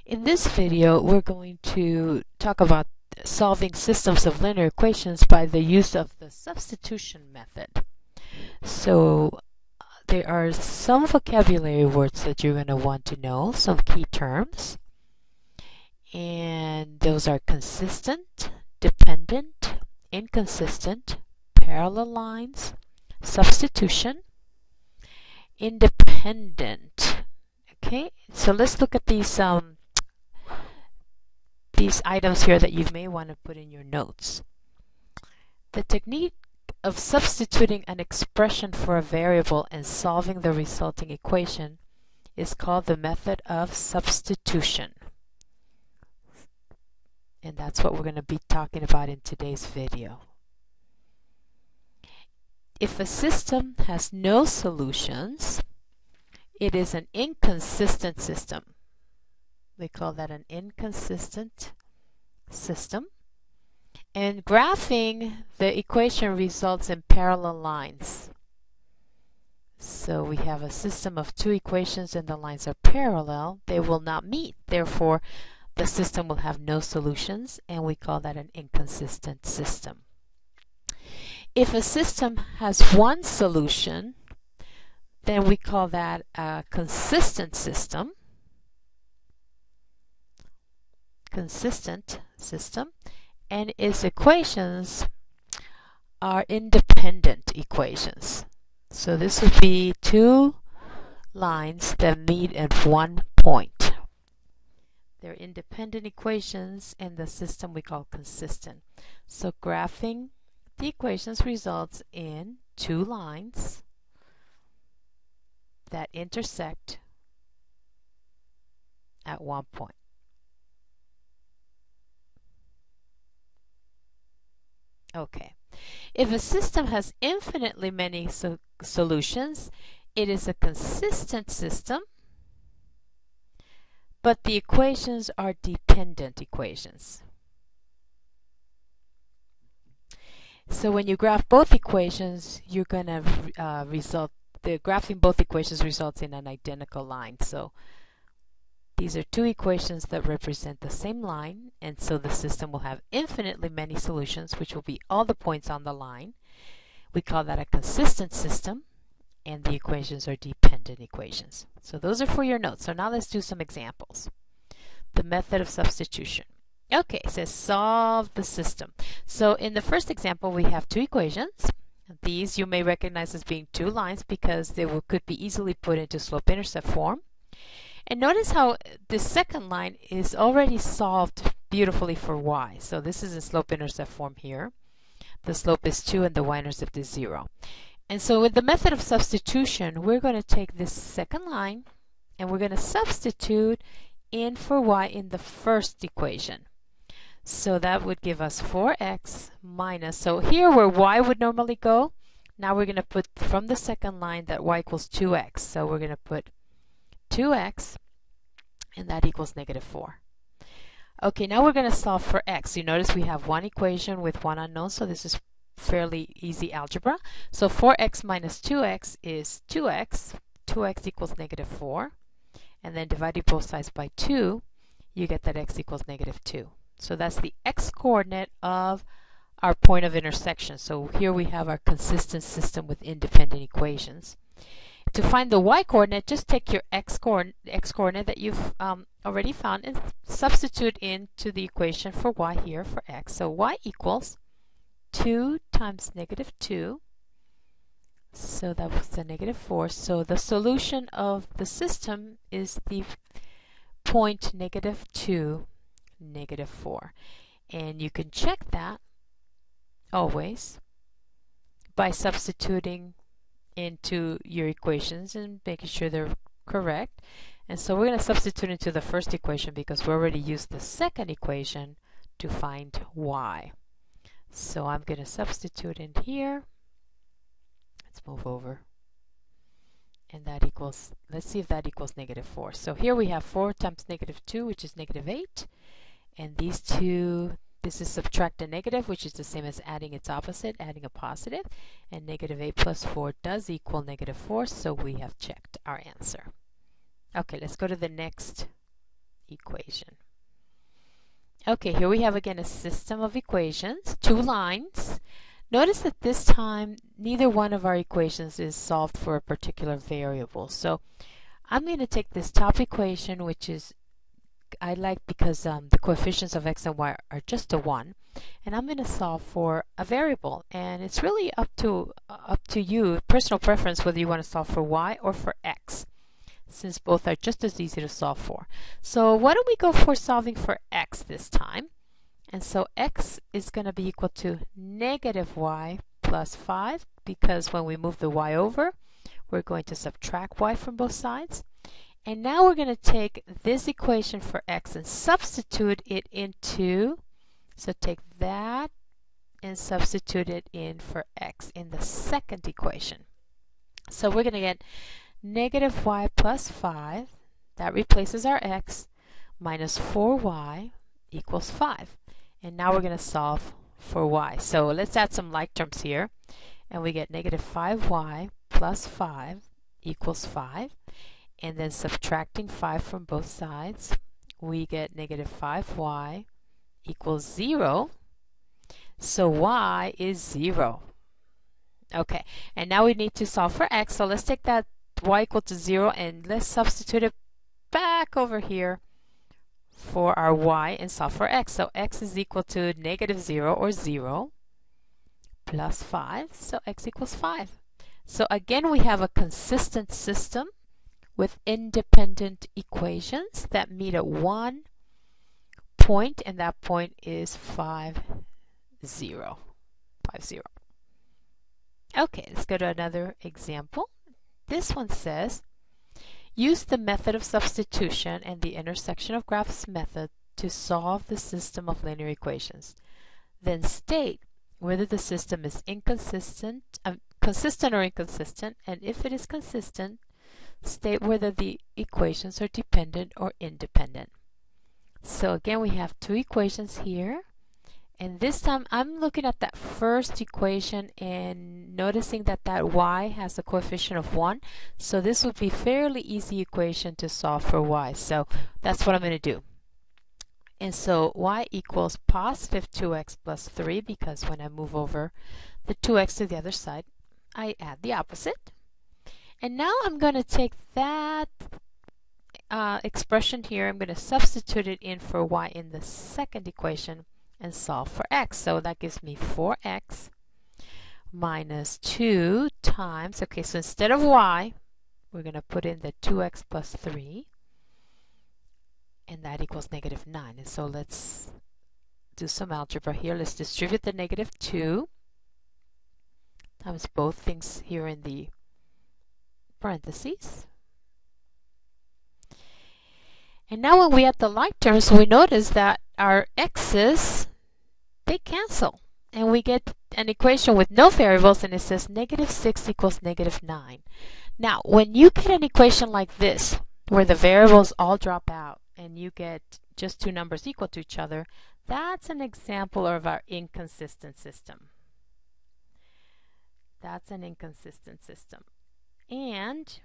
In this video, we're going to talk about solving systems of linear equations by the use of the substitution method. So there are some vocabulary words that you're going to want to know, some key terms. And those are consistent, dependent, inconsistent, parallel lines, substitution, independent. Okay, so let's look at these items here that you may want to put in your notes. The technique of substituting an expression for a variable and solving the resulting equation is called the method of substitution. And that's what we're going to be talking about in today's video. If a system has no solutions, it is an inconsistent system. We call that an inconsistent system. And graphing the equation results in parallel lines. So we have a system of two equations and the lines are parallel. They will not meet. Therefore, the system will have no solutions, and we call that an inconsistent system. If a system has one solution, then we call that a consistent system. Consistent system, and its equations are independent equations. So this would be two lines that meet at one point. They're independent equations, and the system we call consistent. So graphing the equations results in two lines that intersect at one point. Okay. If a system has infinitely many solutions, it is a consistent system, but the equations are dependent equations. So when you graph both equations, you're going to graphing both equations results in an identical line. So these are two equations that represent the same line, and so the system will have infinitely many solutions, which will be all the points on the line. We call that a consistent system, and the equations are dependent equations. So those are for your notes. So now let's do some examples. The method of substitution. Okay, it says solve the system. So in the first example, we have two equations. These you may recognize as being two lines because they could be easily put into slope-intercept form. And notice how the second line is already solved beautifully for y. So this is in slope-intercept form here. The slope is 2 and the y-intercept is 0. And so with the method of substitution, we're going to take this second line and we're going to substitute in for y in the first equation. So that would give us 4x minus, so here where y would normally go, now we're going to put from the second line that y equals 2x. So we're going to put 2x, and that equals negative 4. Okay, now we're going to solve for x. You notice we have one equation with one unknown, so this is fairly easy algebra. So 4x minus 2x is 2x. 2x equals negative 4. And then dividing both sides by 2, you get that x equals negative 2. So that's the x-coordinate of our point of intersection. So here we have our consistent system with independent equations. To find the y-coordinate, just take your x-coordinate that you've already found and substitute into the equation for y here for x. So y equals 2 times negative 2. So that was the negative 4. So the solution of the system is the point negative 2, negative 4. And you can check that always by substituting into your equations and making sure they're correct. And so we're going to substitute into the first equation because we already used the second equation to find y. So I'm going to substitute in here. Let's move over. And that equals, let's see if that equals negative 4. So here we have 4 times negative 2, which is negative 8. And these two, this is subtract a negative, which is the same as adding its opposite, adding a positive. And negative 8 plus 4 does equal negative 4, so we have checked our answer. Okay, let's go to the next equation. Okay, here we have again a system of equations, two lines. Notice that this time neither one of our equations is solved for a particular variable. So I'm going to take this top equation, which is I like because the coefficients of x and y are just a 1, and I'm going to solve for a variable, and it's really up to you, personal preference, whether you want to solve for y or for x, since both are just as easy to solve for. So why don't we go for solving for x this time? And so x is going to be equal to negative y plus 5, because when we move the y over, we're going to subtract y from both sides. And now we're going to take this equation for x and substitute it into, so take that and substitute it in for x in the second equation. So we're going to get negative y plus 5, that replaces our x, minus 4y equals 5. And now we're going to solve for y. So let's add some like terms here. And we get negative 5y plus 5 equals 5. And then subtracting 5 from both sides, we get negative 5y equals 0. So y is 0. Okay, and now we need to solve for x. So let's take that y equal to 0 and let's substitute it back over here for our y and solve for x. So x is equal to negative 0 or 0 plus 5. So x equals 5. So again, we have a consistent system with independent equations that meet at one point, and that point is 5, 0. 5, 0. Okay, let's go to another example. This one says, use the method of substitution and the intersection of graphs method to solve the system of linear equations. Then state whether the system is consistent or inconsistent, and if it is consistent, state whether the equations are dependent or independent. So again, we have two equations here, and this time I'm looking at that first equation and noticing that that y has a coefficient of 1, so this would be a fairly easy equation to solve for y. So that's what I'm going to do. And so y equals positive 2x plus 3, because when I move over the 2x to the other side, I add the opposite. And now I'm going to take that expression here, I'm going to substitute it in for y in the second equation and solve for x. So that gives me 4x minus 2 times, okay, so instead of y, we're going to put in the 2x plus 3, and that equals negative 9. And so let's do some algebra here. Let's distribute the negative 2 times both things here in the parentheses. And now when we add the like terms, we notice that our x's, they cancel. And we get an equation with no variables, and it says negative 6 equals negative 9. Now, when you get an equation like this, where the variables all drop out, and you get just two numbers equal to each other, that's an example of our inconsistent system. That's an inconsistent system. And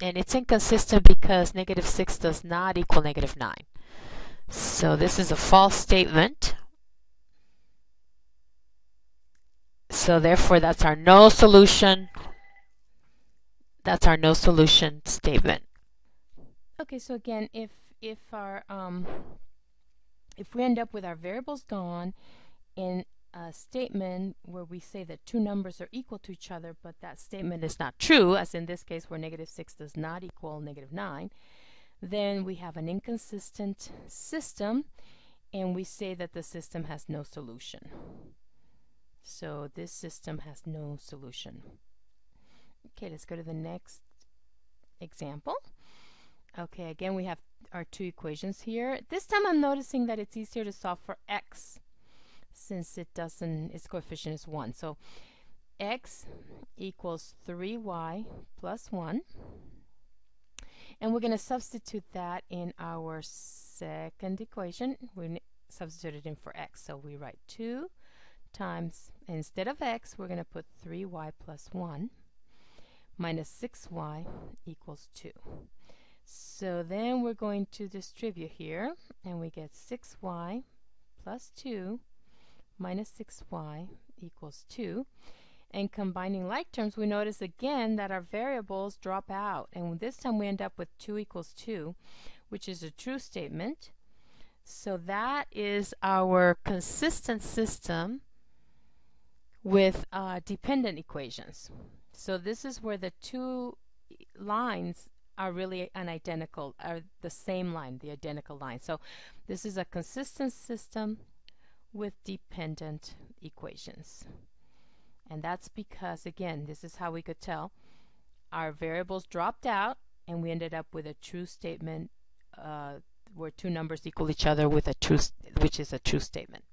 it's inconsistent because negative 6 does not equal negative 9. So this is a false statement. So therefore, that's our no solution. That's our no solution statement. Okay, so again, if we end up with our variables gone in a statement where we say that two numbers are equal to each other, but that statement is not true, as in this case where negative 6 does not equal negative 9, then we have an inconsistent system, and we say that the system has no solution. So this system has no solution. Okay, let's go to the next example. Okay, again, we have our two equations here. This time I'm noticing that it's easier to solve for x, since its coefficient is 1. So x equals 3y plus 1. And we're going to substitute that in our second equation. We substitute it in for x. So we write 2 times, instead of x, we're going to put 3y plus 1 minus 6y equals 2. So then we're going to distribute here, and we get 6y plus 2 minus 6y equals 2. And combining like terms, we notice again that our variables drop out, and this time we end up with 2 equals 2, which is a true statement. So that is our consistent system with dependent equations. So this is where the two lines are really are the same line, the identical line. So this is a consistent system with dependent equations. And that's because, again, this is how we could tell our variables dropped out and we ended up with a true statement where two numbers equal each other with which is a true statement.